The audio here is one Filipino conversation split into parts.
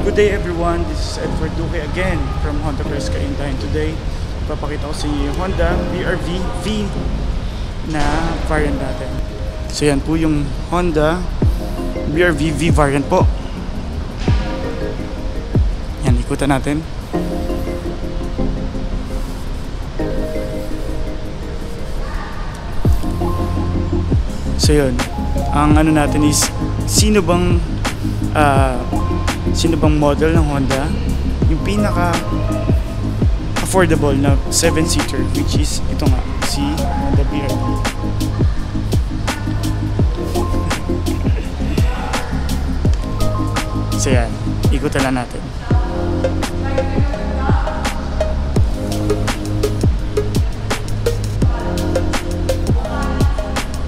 Good day everyone, this is Edward Duque again from Honda Cars Kaintahin. Today, papakita ko si Honda BR-V V na variant natin. So yan po yung Honda BR-V V variant po. Yan, ikutan natin. So yun, ang ano natin is sino bang model ng Honda yung pinaka affordable na 7-seater, which is ito nga, si Honda BR-V. So yan, ikutan lang natin.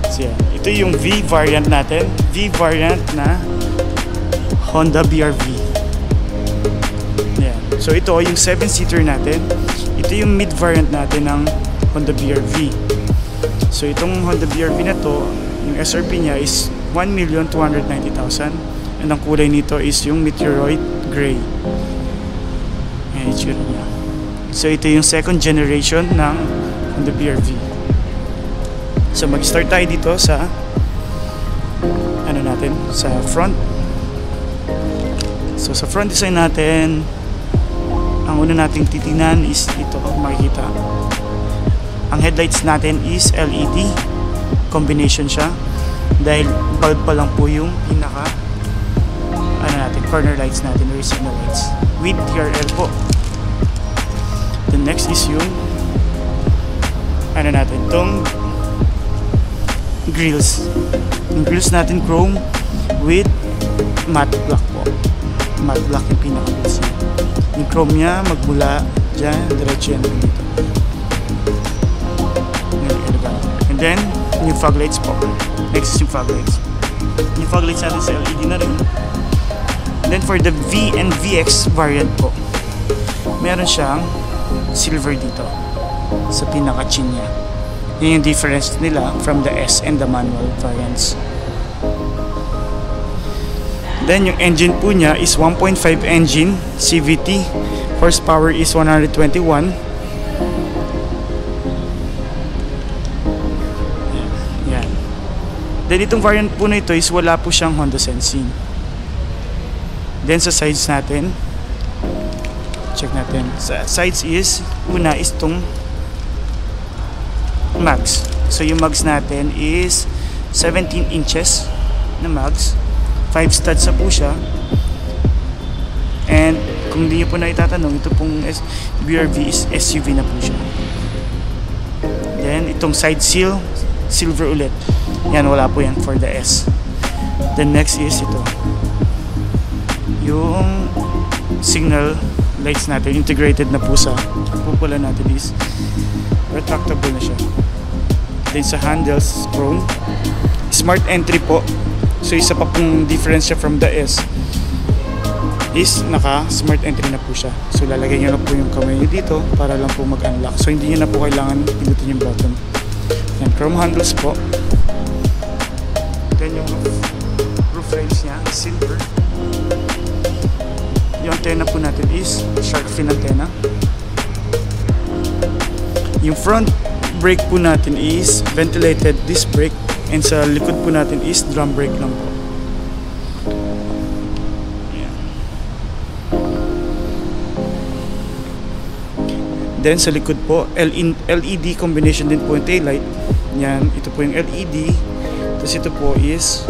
So yan, ito yung V variant natin, V variant na Honda BR-V. Yan. So ito yung 7-seater natin. Ito yung mid variant natin ng Honda BR-V. So itong Honda BR-V na to, yung SRP niya is 1,290,000 and ang kulay nito is yung Meteoroid Gray. Yan yung niya. So ito yung second generation ng Honda BR-V. So mag-start tayo dito sa ano natin, sa front. So sa front design natin, ang una nating titingnan is ito, makikita. Ang headlights natin is LED combination siya dahil bulb pa lang po yung pinaka ano natin, corner lights natin or signal lights with TRL po. The next is yung ano natin, tong grills. Yung grills natin chrome with matte black po. Matte black yung pinaka-base niya. Yung chrome niya magmula dyan, diretso yan dito. And then yung fog lights po. Next is yung fog lights. Yung fog lights natin sa LED na rin. And then for the V and VX variant po, meron siyang silver dito sa pinaka-chin niya. Yun yung difference nila from the S and the manual variants. Then yung engine po niya is 1.5 engine CVT, horsepower is 121. Yan. Then itong variant po na ito is wala po siyang Honda Sensing. Then sa sides natin, check natin. Sa sides is, una is itong mags. So yung mags natin is 17 inches na mags. 5 studs na po siya. And kung hindi nyo po na itatanong, ito pong BR-V is SUV na po siya. Then itong side seal, silver ulit. Yan, wala po yan for the S. Then next is ito, yung signal lights natin, integrated na po sa pupula natin is retractable na siya. Then sa handles, chrome. Smart entry po. So isa pa pong difference siya from the S is naka smart entry na po siya. So lalagay nyo na po yung kamay nyo dito para lang po mag-unlock. So hindi nyo na po kailangan pindutin yung button. Yan, chrome handles po. Then yung roof rails nya, silver. Yung antenna po natin is shark fin antenna. Yung front brake po natin is ventilated disc brake. And sa likod po natin is drum brake lang po. Yeah. Then sa likod po, LED combination din po yung taillight. Yan, ito po yung LED. Tapos ito po is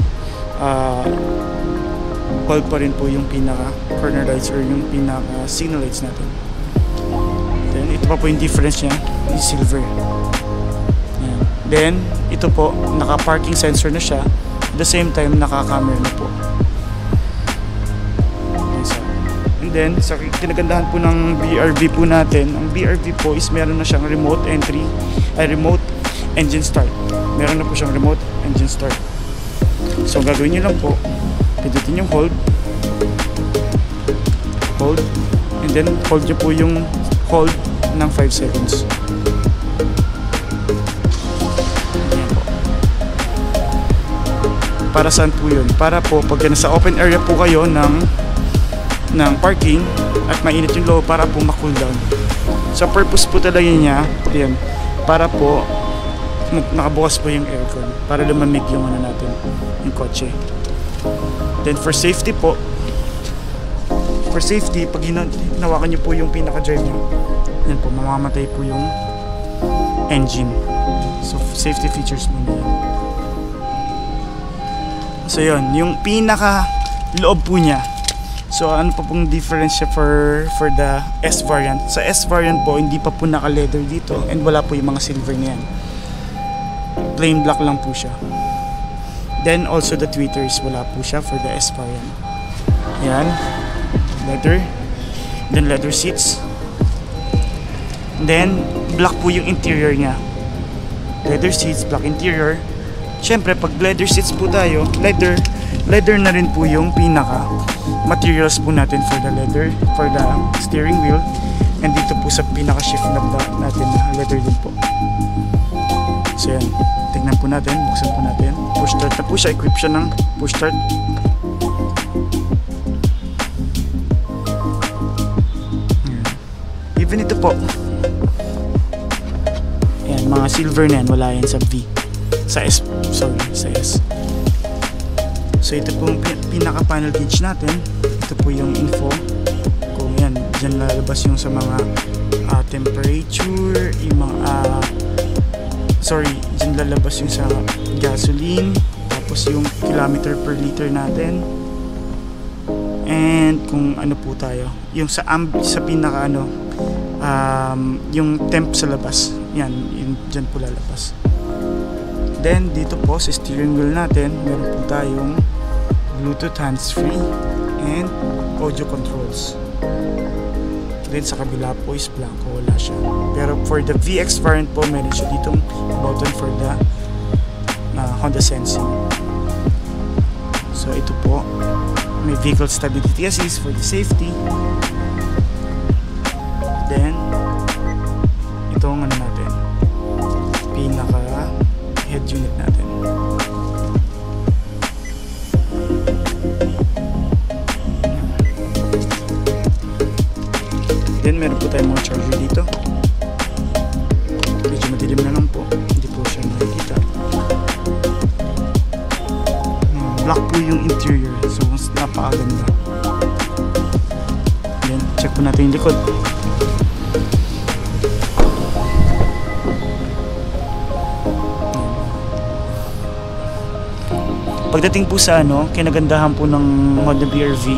bulb pa rin po yung pinaka corner lights or yung pinaka signal lights natin. Then ito pa po yung difference niya, is silver. Yan. Then ito po, naka-parking sensor na siya. At the same time, naka-camera na po. And then, sa kinagandahan po ng BR-V po natin, ang BR-V po is meron na siyang remote entry, remote engine start. Meron na po siyang remote engine start. So, gagawin nyo lang po, pindutin yung hold, and then hold nyo po yung hold ng 5 seconds. Para saan po yun? Para po pag nasa open area po kayo ng ng parking at mainit yung loob para po ma-cool down. Sa purpose po talaga niya, ayan, para po nakabukas po yung aircon para lumamig yung ano natin, yung kotse. Then for safety po, pag hinawakan nyo po yung pinaka-drive nyo, yan po, mamamatay po yung engine. So safety features mo na yan. So yun, yung pinaka loob po niya. So ano pa pong difference siya for the S variant? Sa S variant po, hindi pa po naka-leather dito and wala po yung mga silver niyan. Plain black lang po siya. Then also the tweeters, wala po siya for the S variant. Yan, leather. Then leather seats. Then black po yung interior niya. Leather seats, black interior. Syempre pag leather seats po tayo, leather na rin po yung pinaka materials po natin for the leather, for the steering wheel. And dito po sa pinaka shift knob natin na leather din po. So yan, tignan po natin, buksan po natin. Push start na po siya, equip siya ng push start. Even ito po, yan, mga silver na yan, wala yan sa V, sa S, sorry, sa S. So ito po yung pinaka panel gauge natin. Ito po yung info kung yan, dyan lalabas yung sa mga temperature, yung mga dyan lalabas yung sa gasoline, tapos yung kilometer per liter natin, and kung ano po tayo, yung sa pinaka yung temp sa labas, yan, yung dyan po lalabas. Then dito po sa steering wheel natin, meron po tayong Bluetooth hands-free and audio controls. Then sa kabila po is blanco, wala siya. Pero for the VX variant po, meron siya ditong button for the Honda Sensing. So ito po, may vehicle stability assist for the safety. Then itong ano natin, pinaka head unit natin. Then meron po tayong mga charger dito. Medyo madilim na lang po, hindi po siya nakikita. Black po yung interior, so napakaganda. Then check po natin yung likod. Pagdating po sa kinagandahan po ng Honda BR-V,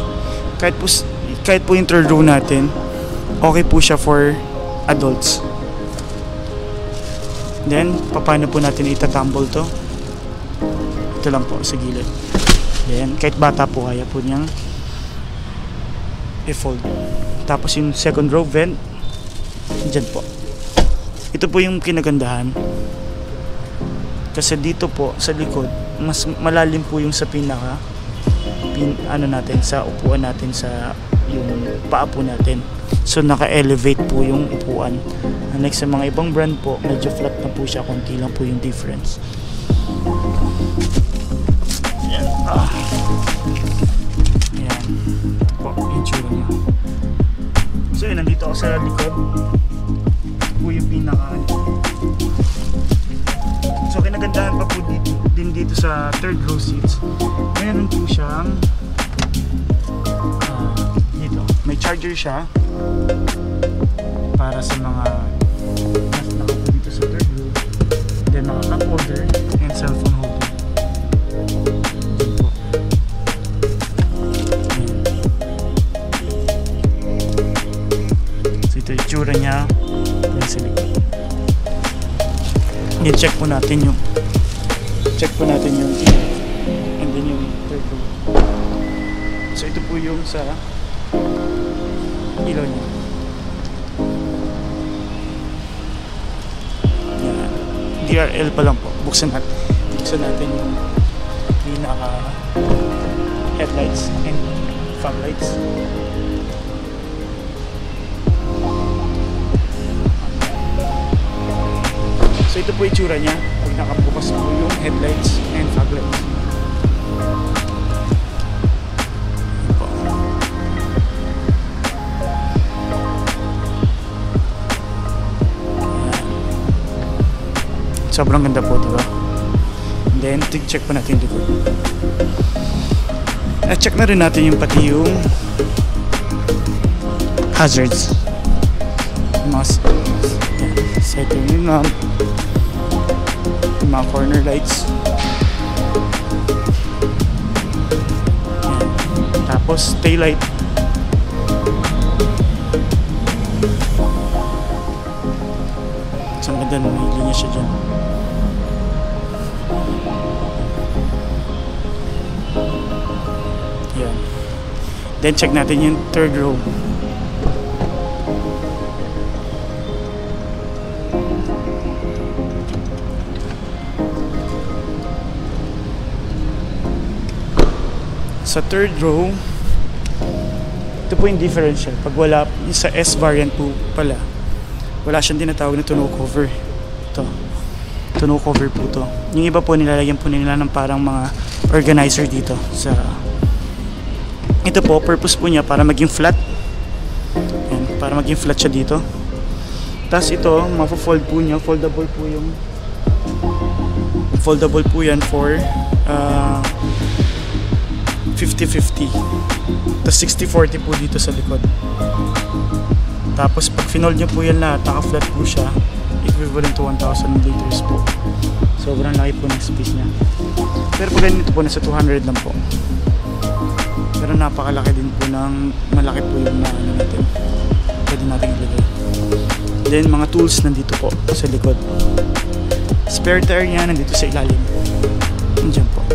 kahit po yung third row natin, okay po siya for adults. Then, paano po natin itatumble to? Ito lang po, sa gilid. Then, kahit bata po, kaya po niyang i-fold. Tapos yung second row vent, dyan po. Ito po yung kinagandahan. Kasi dito po, sa likod, mas malalim po yung sa pinaka natin, sa upuan natin, sa yung paa po natin. So naka-elevate po yung upuan. Unlike sa mga ibang brand po, medyo flat na po siya, konti lang po yung difference. Ayan. Ayan. Ito po yung tsura niya. So yun, nandito ako sa likod. Ito po yung pinaka. So kinagandahan pa po dito sa third row seats, meron po siyang dito, may charger siya para sa mga naka po dito sa third row. Then mga cup holder and cellphone holder. Dito po. So ito yung tsura niya. Sa likod. I-check po natin yung and then yung third row. So ito po yung sa ilaw niya. Yan. DRL pa lang po. Buksan natin yung pinaka headlights and fog lights. So ito po yung itsura niya pag nakabukas po yung headlights and fog lights. Sobrang ganda po, diba? And then, check pa natin yung likod. Check na rin natin yung pati yung hazards. Yung mga side turning lamp, yung mga corner lights. Yan. Tapos, taillight. Ang ganda na may linya siya dyan. Yan. Then check natin yung third row. Sa third row, ito po yung differential. Pag wala, yung sa S variant po pala, wala siyang tinatawag na tonneau cover. Ito. Tonneau cover po to. Yung iba po nilalagyan po nila ng parang mga organizer dito. Ito po, purpose po niya para maging flat. Yan, para maging flat siya dito. Tapos ito, mapo-fold po niya. Foldable po yung foldable po yan for 50-50. Tapos 60-40 po dito sa likod. Tapos pag finold nyo po yan lahat, naka-flat po siya, equivalent to 1,000 liters po. Sobrang laki po ng space niya. Pero pag ganito po, nasa 200 lang po. Pero napakalaki din po ng, malaki po yung ano natin. Pwede natin ilagay. Then mga tools nandito po sa likod. Spare tire niya nandito sa ilalim. Nandiyan po.